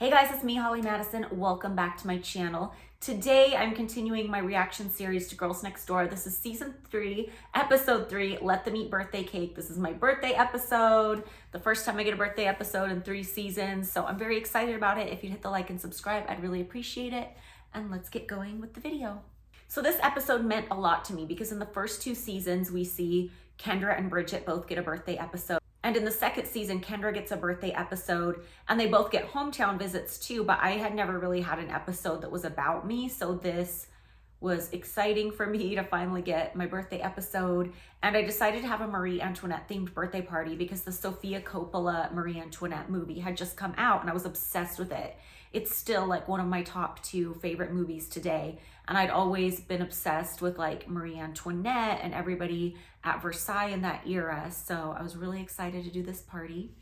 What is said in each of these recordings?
Hey guys, it's me, Holly Madison. Welcome back to my channel. Today, I'm continuing my reaction series to Girls Next Door. This is season 3, episode 3, Let Them Eat Birthday Cake. This is my birthday episode, the first time I get a birthday episode in 3 seasons. So I'm very excited about it. If you'd hit the like and subscribe, I'd really appreciate it. And let's get going with the video. So this episode meant a lot to me because in the first 2 seasons, we see Kendra and Bridget both get a birthday episode. And in the second season, Kendra gets a birthday episode and they both get hometown visits too, but I had never really had an episode that was about me. So this was exciting for me to finally get my birthday episode. And I decided to have a Marie Antoinette themed birthday party because the Sofia Coppola Marie Antoinette movie had just come out and I was obsessed with it. It's still like one of my top 2 favorite movies today. And I'd always been obsessed with like Marie Antoinette and everybody at Versailles in that era. So I was really excited to do this party.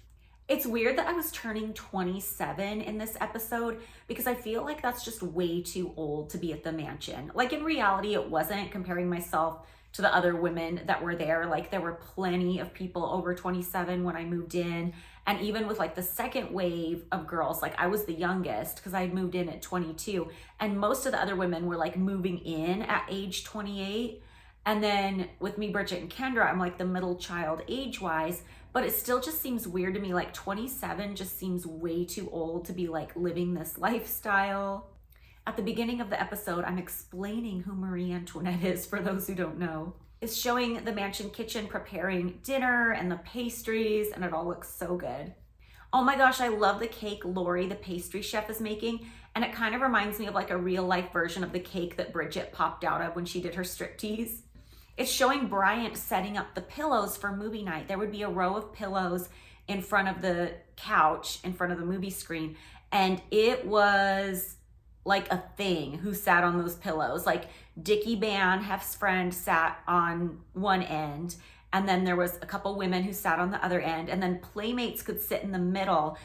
It's weird that I was turning 27 in this episode because I feel like that's just way too old to be at the mansion. Like in reality, it wasn't, comparing myself to the other women that were there. Like there were plenty of people over 27 when I moved in. And even with like the second wave of girls, like I was the youngest because I had moved in at 22 and most of the other women were like moving in at age 28. And then with me, Bridget and Kendra, I'm like the middle child age-wise, but it still just seems weird to me. Like 27 just seems way too old to be like living this lifestyle. At the beginning of the episode, I'm explaining who Marie Antoinette is for those who don't know. It's showing the mansion kitchen preparing dinner and the pastries, and it all looks so good. Oh my gosh, I love the cake Lori, the pastry chef, is making, and it kind of reminds me of like a real life version of the cake that Bridget popped out of when she did her striptease. It's showing Bryant setting up the pillows for movie night. There would be a row of pillows in front of the couch, in front of the movie screen, and it was like a thing who sat on those pillows. Like Dickie Ban, Hef's friend, sat on one end, and then there was a couple women who sat on the other end, and then playmates could sit in the middle,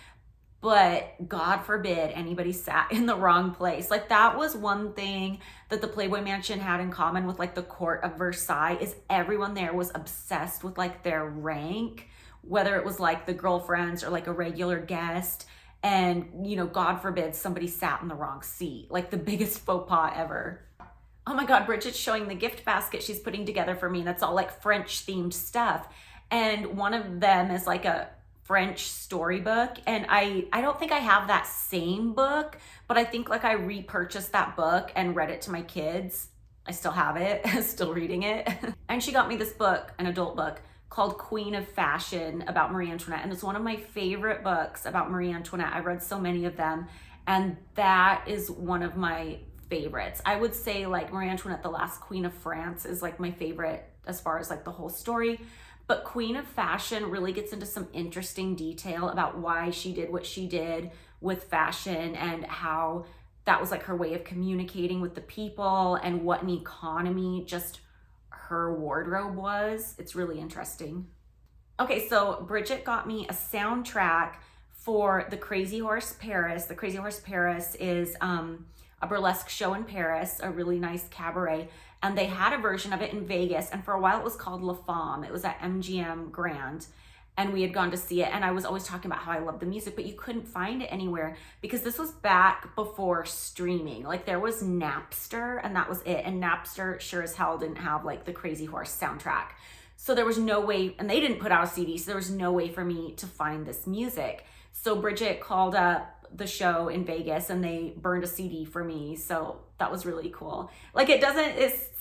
but God forbid anybody sat in the wrong place. Like that was one thing that the Playboy Mansion had in common with like the court of Versailles, is everyone there was obsessed with like their rank, whether it was like the girlfriends or like a regular guest. And, you know, God forbid somebody sat in the wrong seat, like the biggest faux pas ever. Oh my God, Bridget's showing the gift basket she's putting together for me. And that's all like French themed stuff. And one of them is like a French storybook. And I don't think I have that same book, but I think like I repurchased that book and read it to my kids. I still have it, still reading it. And she got me this book, an adult book, called Queen of Fashion, about Marie Antoinette. And it's one of my favorite books about Marie Antoinette. I've read so many of them. And that is one of my favorites. I would say like Marie Antoinette, the last Queen of France, is like my favorite as far as like the whole story. But Queen of Fashion really gets into some interesting detail about why she did what she did with fashion and how that was like her way of communicating with the people and what an economy just her wardrobe was. It's really interesting. Okay, so Bridget got me a soundtrack for the Crazy Horse Paris. The Crazy Horse Paris is a burlesque show in Paris, a really nice cabaret, and they had a version of it in Vegas, and for a while it was called La Femme. It was at MGM Grand, and we had gone to see it, and I was always talking about how I love the music, but you couldn't find it anywhere because this was back before streaming. Like there was Napster, and that was it, and Napster sure as hell didn't have like the Crazy Horse soundtrack. So there was no way, and they didn't put out a CD, so there was no way for me to find this music. So Bridget called up the show in Vegas and they burned a CD for me. So that was really cool. Like it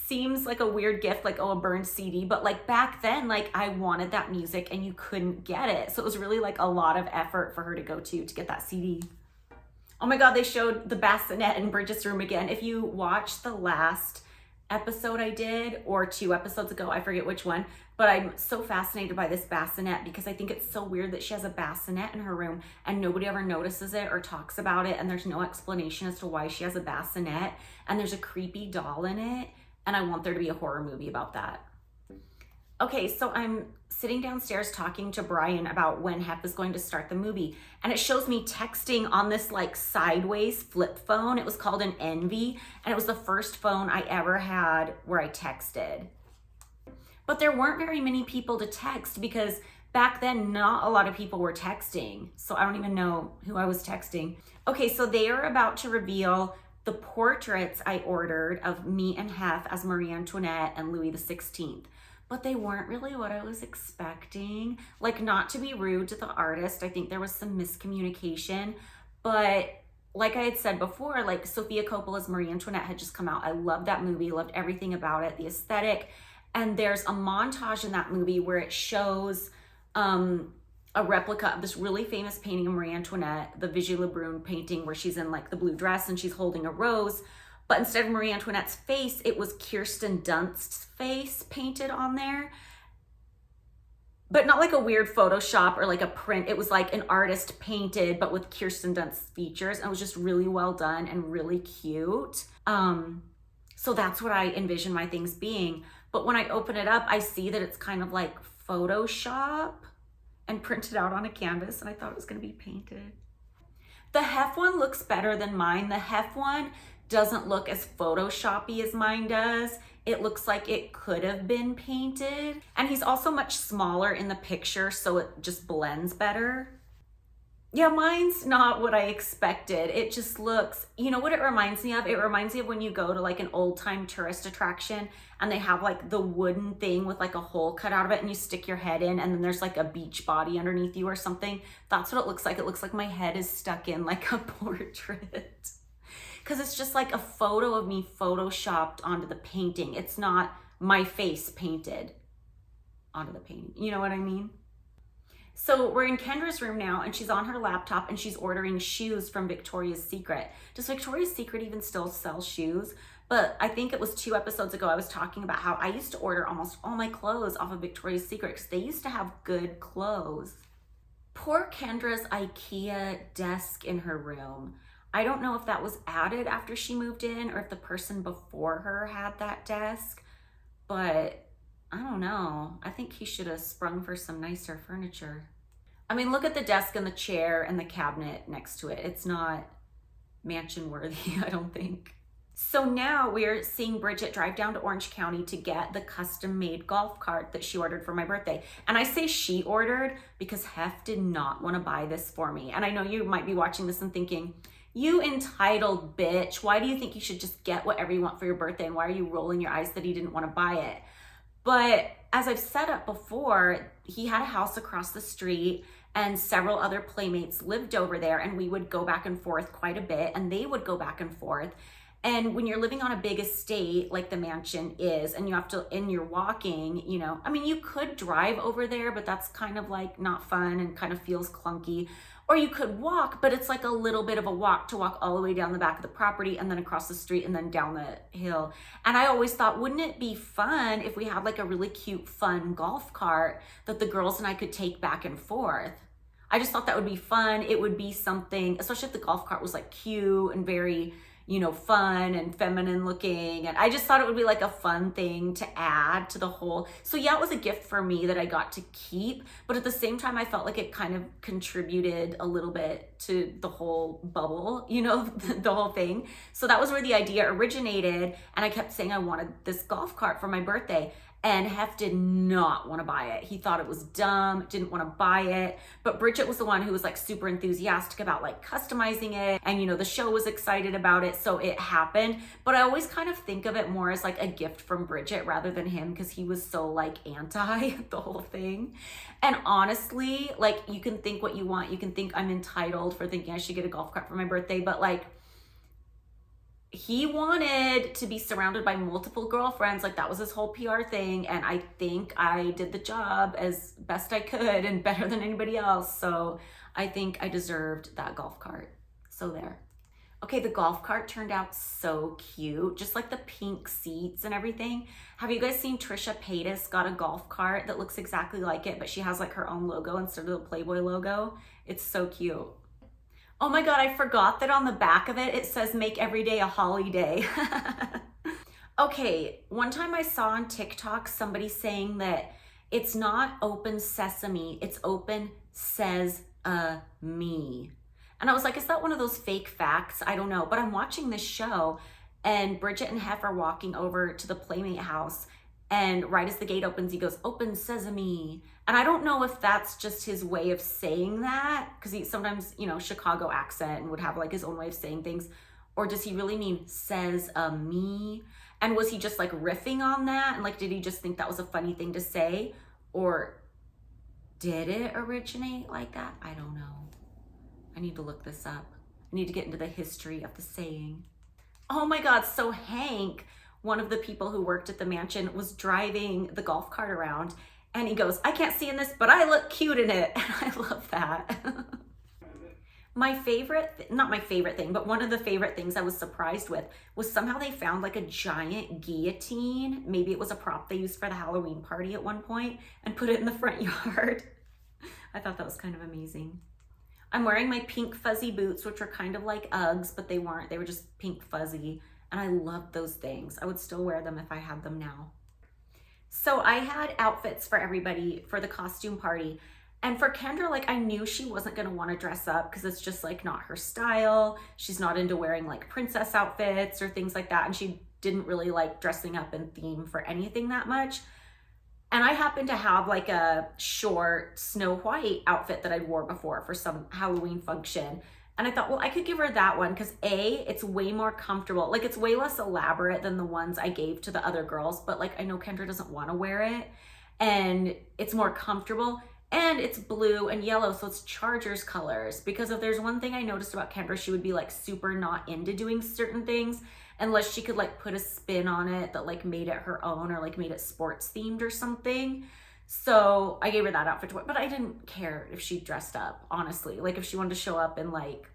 seems like a weird gift, like, oh, a burned CD, but like back then, like I wanted that music and you couldn't get it. So it was really like a lot of effort for her to go to get that CD. Oh my God, they showed the bassinet in Bridget's room again. If you watch the last episode I did, or 2 episodes ago, I forget which one, but I'm so fascinated by this bassinet because I think it's so weird that she has a bassinet in her room and nobody ever notices it or talks about it, and there's no explanation as to why she has a bassinet, and there's a creepy doll in it, and I want there to be a horror movie about that. Okay, so I'm sitting downstairs talking to Brian about when Hef is going to start the movie, and it shows me texting on this like sideways flip phone. It was called an Envy, and it was the first phone I ever had where I texted. But there weren't very many people to text because back then not a lot of people were texting, so I don't even know who I was texting. Okay, so they are about to reveal the portraits I ordered of me and Hef as Marie Antoinette and Louis XVI. But they weren't really what I was expecting. Like, not to be rude to the artist, I think there was some miscommunication, but like I had said before, like Sofia Coppola's Marie Antoinette had just come out. I loved that movie, loved everything about it, the aesthetic. And there's a montage in that movie where it shows a replica of this really famous painting of Marie Antoinette, the Vigée Lebrun painting where she's in like the blue dress and she's holding a rose. But instead of Marie Antoinette's face, it was Kirsten Dunst's face painted on there. But not like a weird Photoshop or like a print. It was like an artist painted, but with Kirsten Dunst's features. And it was just really well done and really cute. So that's what I envision my things being. But when I open it up, I see that it's kind of like Photoshop and printed out on a canvas. And I thought it was gonna be painted. The Hef one looks better than mine. The Hef one doesn't look as Photoshoppy as mine does. It looks like it could have been painted. And he's also much smaller in the picture, so it just blends better. Yeah, mine's not what I expected. It just looks, you know what it reminds me of? It reminds me of when you go to like an old time tourist attraction and they have like the wooden thing with like a hole cut out of it and you stick your head in and then there's like a beach body underneath you or something. That's what it looks like. It looks like my head is stuck in like a portrait. Because it's just like a photo of me photoshopped onto the painting. It's not my face painted onto the painting. You know what I mean? So we're in Kendra's room now and she's on her laptop and she's ordering shoes from Victoria's Secret. Does Victoria's Secret even still sell shoes? But I think it was 2 episodes ago I was talking about how I used to order almost all my clothes off of Victoria's Secret because they used to have good clothes. Poor Kendra's IKEA desk in her room. I don't know if that was added after she moved in or if the person before her had that desk, but I don't know. I think he should have sprung for some nicer furniture. I mean, look at the desk and the chair and the cabinet next to it. It's not mansion worthy, I don't think. So now we're seeing Bridget drive down to Orange County to get the custom made golf cart that she ordered for my birthday. And I say she ordered because Hef did not want to buy this for me. And I know you might be watching this and thinking, you entitled bitch, why do you think you should just get whatever you want for your birthday? And why are you rolling your eyes that he didn't want to buy it? But as I've said up before, he had a house across the street and several other playmates lived over there and we would go back and forth quite a bit and they would go back and forth. And when you're living on a big estate like the mansion is and you have to, and you're walking, you know, I mean, you could drive over there, but that's kind of like not fun and kind of feels clunky. Or you could walk, but it's like a little bit of a walk to walk all the way down the back of the property and then across the street and then down the hill. And I always thought, wouldn't it be fun if we had like a really cute, fun golf cart that the girls and I could take back and forth? I just thought that would be fun. It would be something, especially if the golf cart was like cute and very, you know, fun and feminine looking. And I just thought it would be like a fun thing to add to the whole. So yeah, it was a gift for me that I got to keep, but at the same time, I felt like it kind of contributed a little bit to the whole bubble, you know, the whole thing. So that was where the idea originated. And I kept saying I wanted this golf cart for my birthday. And Hef did not want to buy it. He thought it was dumb, didn't want to buy it. But Bridget was the one who was like super enthusiastic about like customizing it. And you know, the show was excited about it, so it happened. But I always kind of think of it more as like a gift from Bridget rather than him because he was so like anti the whole thing. And honestly, like you can think what you want. You can think I'm entitled for thinking I should get a golf cart for my birthday, but like, he wanted to be surrounded by multiple girlfriends. Like that was his whole PR thing. And I think I did the job as best I could and better than anybody else. So I think I deserved that golf cart. So there. Okay, the golf cart turned out so cute. Just like the pink seats and everything. Have you guys seen Trisha Paytas got a golf cart that looks exactly like it, but she has like her own logo instead of the Playboy logo? It's so cute. Oh my God, I forgot that on the back of it, it says make every day a holiday. Okay, one time I saw on TikTok somebody saying that it's not open sesame, it's open says me. And I was like, is that one of those fake facts? I don't know, but I'm watching this show and Bridget and Hef are walking over to the Playmate house And right as the gate opens, he goes, "Open sesame." And I don't know if that's just his way of saying that, because he sometimes, you know, Chicago accent and would have like his own way of saying things. Or does he really mean says me? And was he just like riffing on that? And like, did he just think that was a funny thing to say? Or did it originate like that? I don't know. I need to look this up. I need to get into the history of the saying. Oh my God, so Hank, one of the people who worked at the mansion, was driving the golf cart around and he goes, "I can't see in this, but I look cute in it." And I love that. My favorite, not my favorite thing, but one of the favorite things I was surprised with was somehow they found like a giant guillotine. Maybe it was a prop they used for the Halloween party at one point and put it in the front yard. I thought that was kind of amazing. I'm wearing my pink fuzzy boots, which are kind of like Uggs, but they weren't. They were just pink fuzzy. And I love those things. I would still wear them if I had them now. So I had outfits for everybody for the costume party. And for Kendra, like I knew she wasn't gonna wanna dress up because it's just like not her style. She's not into wearing like princess outfits or things like that. And she didn't really like dressing up in theme for anything that much. And I happened to have like a short Snow White outfit that I wore before for some Halloween function. And I thought, well, I could give her that one because A, it's way more comfortable. Like it's way less elaborate than the ones I gave to the other girls, but like I know Kendra doesn't want to wear it. And it's more comfortable and it's blue and yellow, so it's Chargers colors. Because if there's one thing I noticed about Kendra, she would be like super not into doing certain things unless she could like put a spin on it that like made it her own or like made it sports themed or something. So I gave her that outfit to wear, but I didn't care if she dressed up, honestly. Like if she wanted to show up in like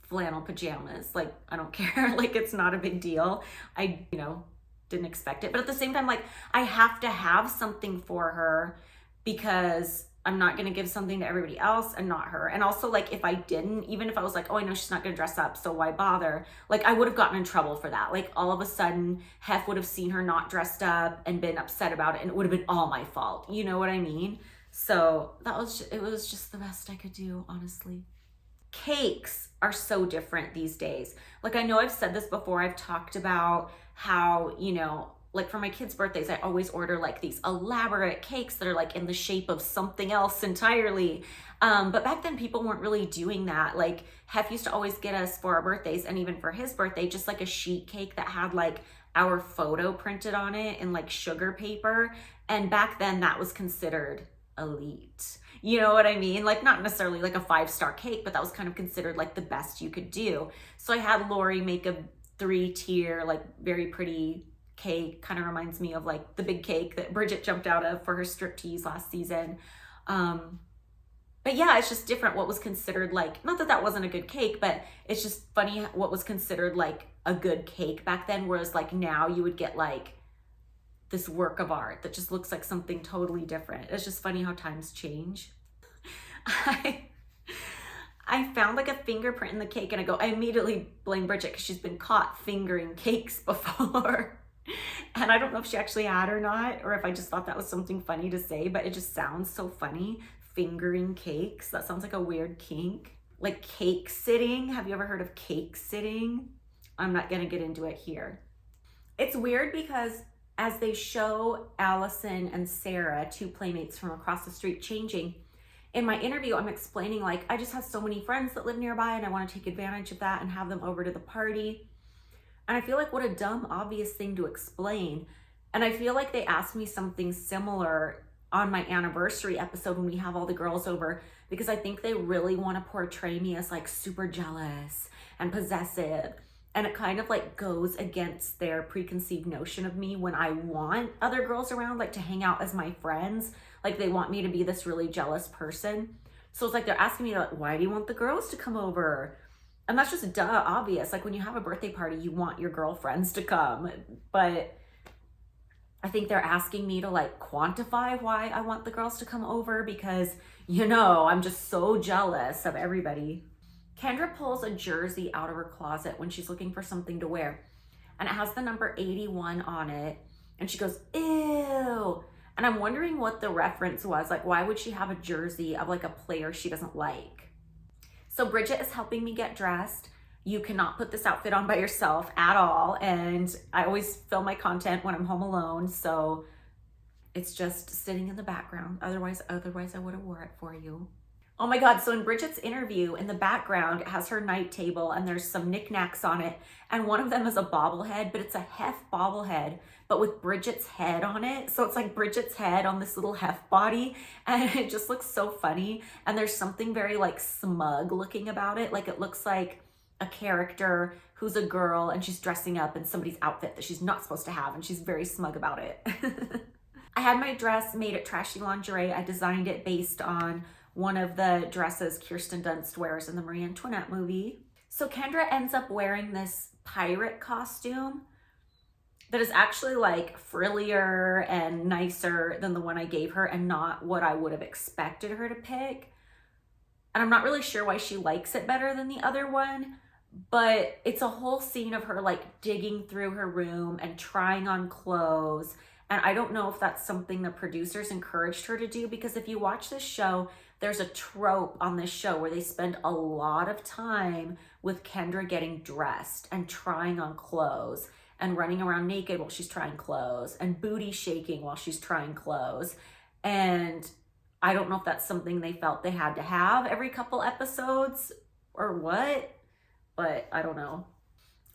flannel pajamas, like I don't care. Like it's not a big deal. I, you know, didn't expect it. But at the same time, like I have to have something for her because I'm not going to give something to everybody else and not her. And also like if I didn't, even if I was like, oh, I know she's not going to dress up, so why bother? Like I would have gotten in trouble for that. Like all of a sudden Hef would have seen her not dressed up and been upset about it and it would have been all my fault. You know what I mean? So that was, it was just the best I could do, honestly. Cakes are so different these days. Like I know I've said this before. I've talked about how, you know, like for my kids' birthdays, I always order like these elaborate cakes that are like in the shape of something else entirely. But back then people weren't really doing that. Like Hef used to always get us for our birthdays and even for his birthday, just like a sheet cake that had like our photo printed on it in like sugar paper. And back then that was considered elite. You know what I mean? Like not necessarily like a 5-star cake, but that was kind of considered like the best you could do. So I had Lori make a 3-tier, like very pretty cake. Kind of reminds me of like the big cake that Bridget jumped out of for her striptease last season. But yeah, it's just different what was considered like, not that that wasn't a good cake, but it's just funny what was considered like a good cake back then. Whereas like now you would get like this work of art that just looks like something totally different. It's just funny how times change. I found like a fingerprint in the cake and I immediately blame Bridget because she's been caught fingering cakes before. And I don't know if she actually had or not, or if I just thought that was something funny to say, but it just sounds so funny. Fingering cakes. That sounds like a weird kink. Like cake sitting. Have you ever heard of cake sitting? I'm not gonna get into it here. It's weird because as they show Allison and Sarah, 2 playmates from across the street, changing, in my interview, I'm explaining like, I just have so many friends that live nearby and I want to take advantage of that and have them over to the party. And I feel like what a dumb, obvious thing to explain. And I feel like they asked me something similar on my anniversary episode when we have all the girls over, because I think they really want to portray me as like super jealous and possessive. And it kind of like goes against their preconceived notion of me when I want other girls around, like to hang out as my friends. Like they want me to be this really jealous person. So it's like they're asking me like, why do you want the girls to come over? And that's just duh, obvious. Like when you have a birthday party, you want your girlfriends to come. But I think they're asking me to like quantify why I want the girls to come over because, you know, I'm just so jealous of everybody. Kendra pulls a jersey out of her closet when she's looking for something to wear. And it has the number 81 on it. And she goes, ew. And I'm wondering what the reference was. Like, why would she have a jersey of like a player she doesn't like? So Bridget is helping me get dressed. You cannot put this outfit on by yourself at all. And I always film my content when I'm home alone, so it's just sitting in the background. Otherwise I would have wore it for you. Oh my God, so in Bridget's interview, in the background, it has her night table and there's some knickknacks on it. And one of them is a bobblehead, but it's a Hef bobblehead, but with Bridget's head on it. So it's like Bridget's head on this little Hef body, and it just looks so funny. And there's something very like smug looking about it. Like it looks like a character who's a girl and she's dressing up in somebody's outfit that she's not supposed to have, and she's very smug about it. I had my dress made at Trashy Lingerie. I designed it based on one of the dresses Kirsten Dunst wears in the Marie Antoinette movie. So Kendra ends up wearing this pirate costume that is actually like frillier and nicer than the one I gave her, and not what I would have expected her to pick. And I'm not really sure why she likes it better than the other one, but it's a whole scene of her like digging through her room and trying on clothes. And I don't know if that's something the producers encouraged her to do, because if you watch this show, there's a trope on this show where they spend a lot of time with Kendra getting dressed and trying on clothes and running around naked while she's trying clothes and booty shaking while she's trying clothes. And I don't know if that's something they felt they had to have every couple episodes or what, but I don't know.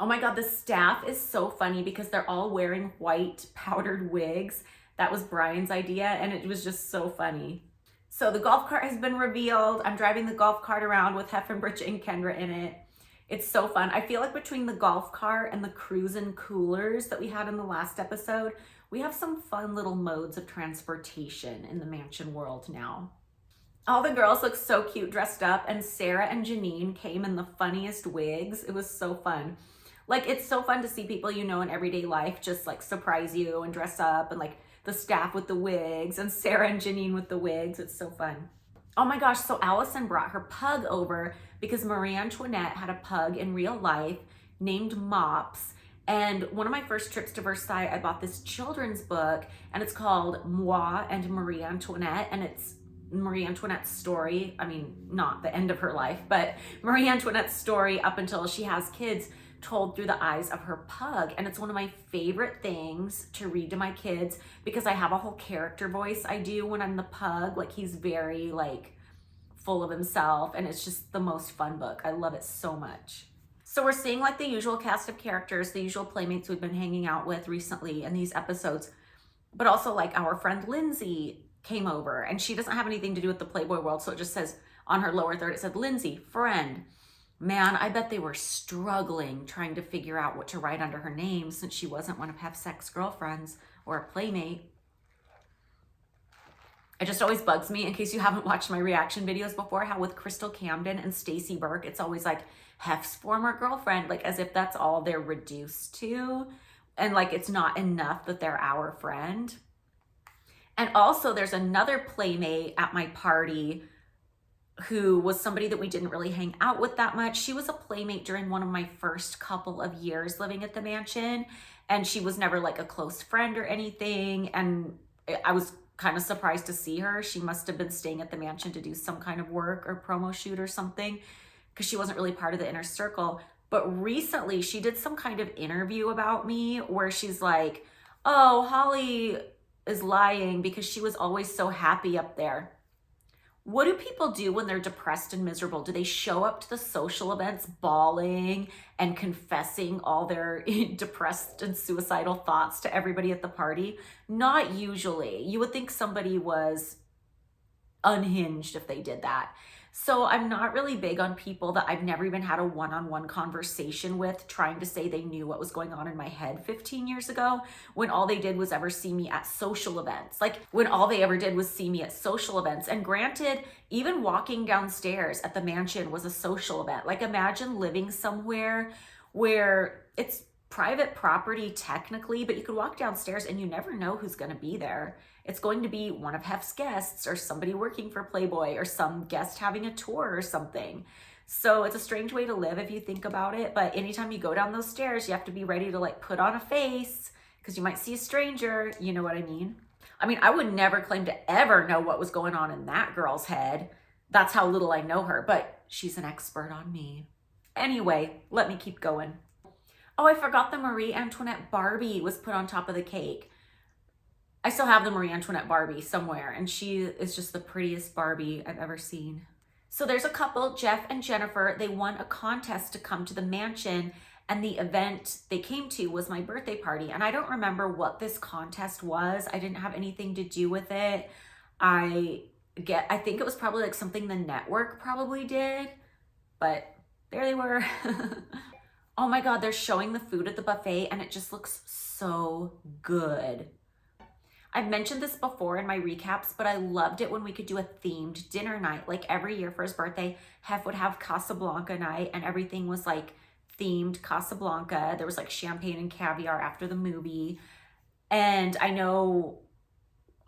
Oh my God, the staff is so funny because they're all wearing white powdered wigs. That was Brian's idea, and it was just so funny. So the golf cart has been revealed. I'm driving the golf cart around with Hef and Bridget and Kendra in it. It's so fun. I feel like between the golf cart and the cruisin' coolers that we had in the last episode, we have some fun little modes of transportation in the mansion world now. All the girls look so cute dressed up, and Sarah and Janine came in the funniest wigs. It was so fun. Like, it's so fun to see people you know in everyday life just like surprise you and dress up, and like the staff with the wigs and Sarah and Janine with the wigs. It's so fun. Oh my gosh, so Allison brought her pug over because Marie Antoinette had a pug in real life named Mops. And one of my first trips to Versailles, I bought this children's book, and it's called Moi and Marie Antoinette, and it's Marie Antoinette's story. I mean, not the end of her life, but Marie Antoinette's story up until she has kids, told through the eyes of her pug. And it's one of my favorite things to read to my kids because I have a whole character voice I do when I'm the pug. Like, he's very like full of himself, and it's just the most fun book. I love it so much. So we're seeing like the usual cast of characters, the usual playmates we've been hanging out with recently in these episodes, but also like our friend Lindsay came over, and she doesn't have anything to do with the Playboy world. So it just says on her lower third, it said Lindsay, friend. Man, I bet they were struggling trying to figure out what to write under her name since she wasn't one of Hef's ex-girlfriends or a playmate. It just always bugs me, in case you haven't watched my reaction videos before, how with Crystal Camden and Stacey Burke, it's always like Hef's former girlfriend, like as if that's all they're reduced to. And like, it's not enough that they're our friend. And also there's another playmate at my party who was somebody that we didn't really hang out with that much. She was a playmate during one of my first couple of years living at the mansion, and she was never like a close friend or anything. And I was kind of surprised to see her. She must have been staying at the mansion to do some kind of work or promo shoot or something, because she wasn't really part of the inner circle. But recently she did some kind of interview about me where she's like, oh, Holly is lying because she was always so happy up there. What do people do when they're depressed and miserable? Do they show up to the social events bawling and confessing all their depressed and suicidal thoughts to everybody at the party? Not usually. You would think somebody was unhinged if they did that. So I'm not really big on people that I've never even had a one-on-one conversation with trying to say they knew what was going on in my head 15 years ago, when all they did was ever see me at social events. Like, when all they ever did was see me at social events. And granted, even walking downstairs at the mansion was a social event. Like, imagine living somewhere where it's private property technically, but you could walk downstairs and you never know who's going to be there. It's going to be one of Hef's guests or somebody working for Playboy or some guest having a tour or something. So it's a strange way to live if you think about it. But anytime you go down those stairs, you have to be ready to like put on a face because you might see a stranger. You know what I mean? I mean, I would never claim to ever know what was going on in that girl's head. That's how little I know her, but she's an expert on me. Anyway, let me keep going. Oh, I forgot the Marie Antoinette Barbie was put on top of the cake. I still have the Marie Antoinette Barbie somewhere, and she is just the prettiest Barbie I've ever seen. So there's a couple, Jeff and Jennifer. They won a contest to come to the mansion, and the event they came to was my birthday party. And I don't remember what this contest was. I didn't have anything to do with it. I think it was probably like something the network probably did, but there they were. Oh my God, they're showing the food at the buffet and it just looks so good. I've mentioned this before in my recaps, but I loved it when we could do a themed dinner night. Like every year for his birthday, Hef would have Casablanca night and everything was like themed Casablanca. There was like champagne and caviar after the movie. And I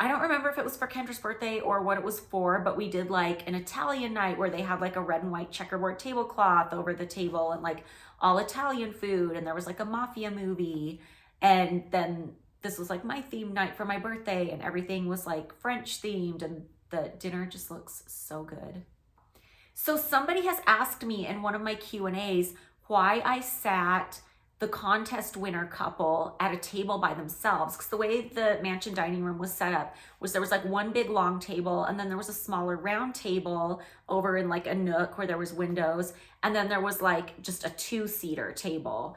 don't remember if it was for Kendra's birthday or what it was for, but we did like an Italian night where they had like a red and white checkerboard tablecloth over the table and like all Italian food. And there was like a mafia movie. And then this was like my theme night for my birthday and everything was like French themed and the dinner just looks so good. So somebody has asked me in one of my Q&As why I sat the contest winner couple at a table by themselves, because the way the mansion dining room was set up was there was like one big long table and then there was a smaller round table over in like a nook where there was windows, and then there was like just a 2-seater table.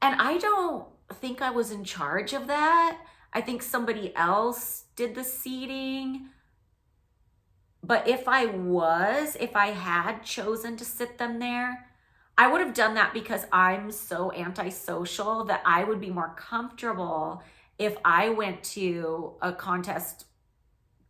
And I don't think I was in charge of that. I think somebody else did the seating. But if I had chosen to sit them there, I would have done that because I'm so antisocial that I would be more comfortable if I went to a contest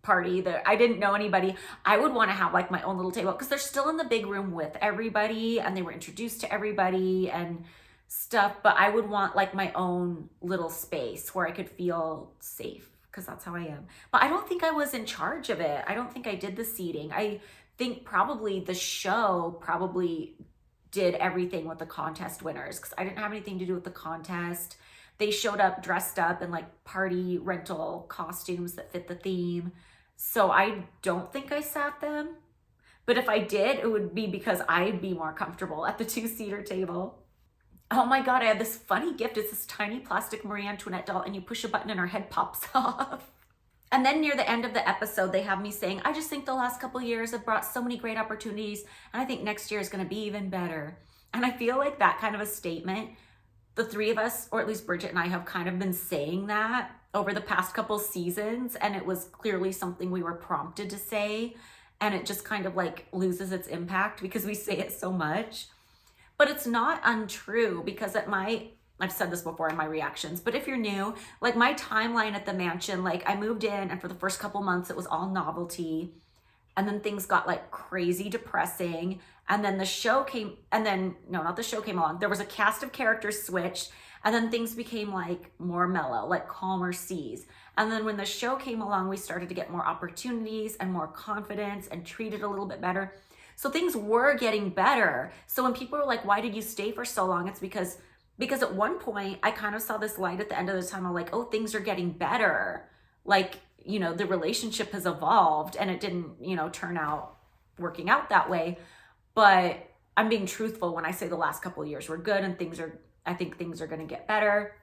party that I didn't know anybody. I would want to have like my own little table because they're still in the big room with everybody and they were introduced to everybody and stuff, but I would want like my own little space where I could feel safe because that's how I am. But I don't think I was in charge of it. I don't think I did the seating. I think probably the show did everything with the contest winners because I didn't have anything to do with the contest. They showed up dressed up in like party rental costumes that fit the theme. So I don't think I sat them. But if I did, it would be because I'd be more comfortable at the 2-seater table. Oh my God, I had this funny gift. It's this tiny plastic Marie Antoinette doll and you push a button and her head pops off. And then near the end of the episode, they have me saying, I just think the last couple of years have brought so many great opportunities and I think next year is gonna be even better. And I feel like that kind of a statement, the three of us, or at least Bridget and I, have kind of been saying that over the past couple seasons, and it was clearly something we were prompted to say, and it just kind of like loses its impact because we say it so much. But it's not untrue because I've said this before in my reactions, but if you're new, like my timeline at the mansion, like I moved in and for the first couple months, it was all novelty. And then things got like crazy depressing. And then the show came, and then, no, not the show came along. There was a cast of characters switched and then things became like more mellow, like calmer seas. And then when the show came along, we started to get more opportunities and more confidence and treated a little bit better. So things were getting better. So when people were like, why did you stay for so long? It's because at one point I kind of saw this light at the end of the tunnel, like, oh, things are getting better. Like, you know, the relationship has evolved and it didn't, you know, turn out working out that way. But I'm being truthful when I say the last couple of years were good and I think things are going to get better.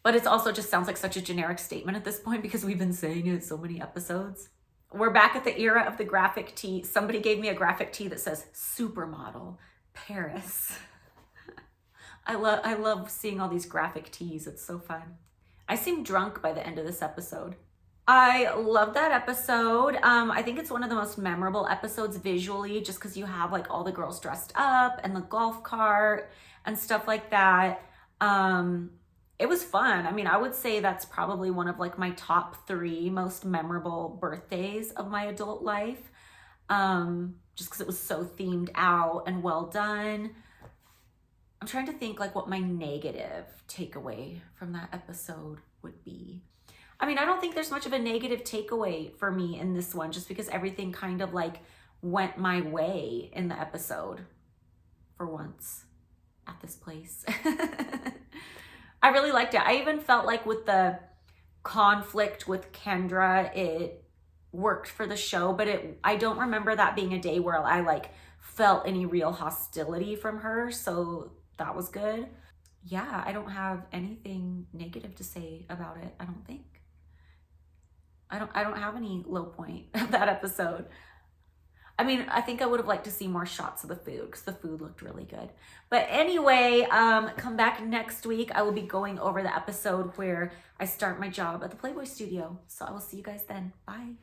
But it's also just sounds like such a generic statement at this point because we've been saying it so many episodes. We're back at the era of the graphic tee. Somebody gave me a graphic tee that says supermodel Paris. I love seeing all these graphic tees. It's so fun. I seem drunk by the end of this episode. I love that episode. I think it's one of the most memorable episodes visually just because you have like all the girls dressed up and the golf cart and stuff like that. It was fun. I mean, I would say that's probably one of like my top 3 most memorable birthdays of my adult life. Just because it was so themed out and well done. I'm trying to think like what my negative takeaway from that episode would be. I mean, I don't think there's much of a negative takeaway for me in this one just because everything kind of like went my way in the episode for once at this place. I really liked it. I even felt like with the conflict with Kendra, it worked for the show, but I don't remember that being a day where I like felt any real hostility from her, so that was good. Yeah, I don't have anything negative to say about it, I don't think. I don't have any low point of that episode. I mean, I think I would have liked to see more shots of the food because the food looked really good. But anyway, come back next week. I will be going over the episode where I start my job at the Playboy studio. So I will see you guys then. Bye.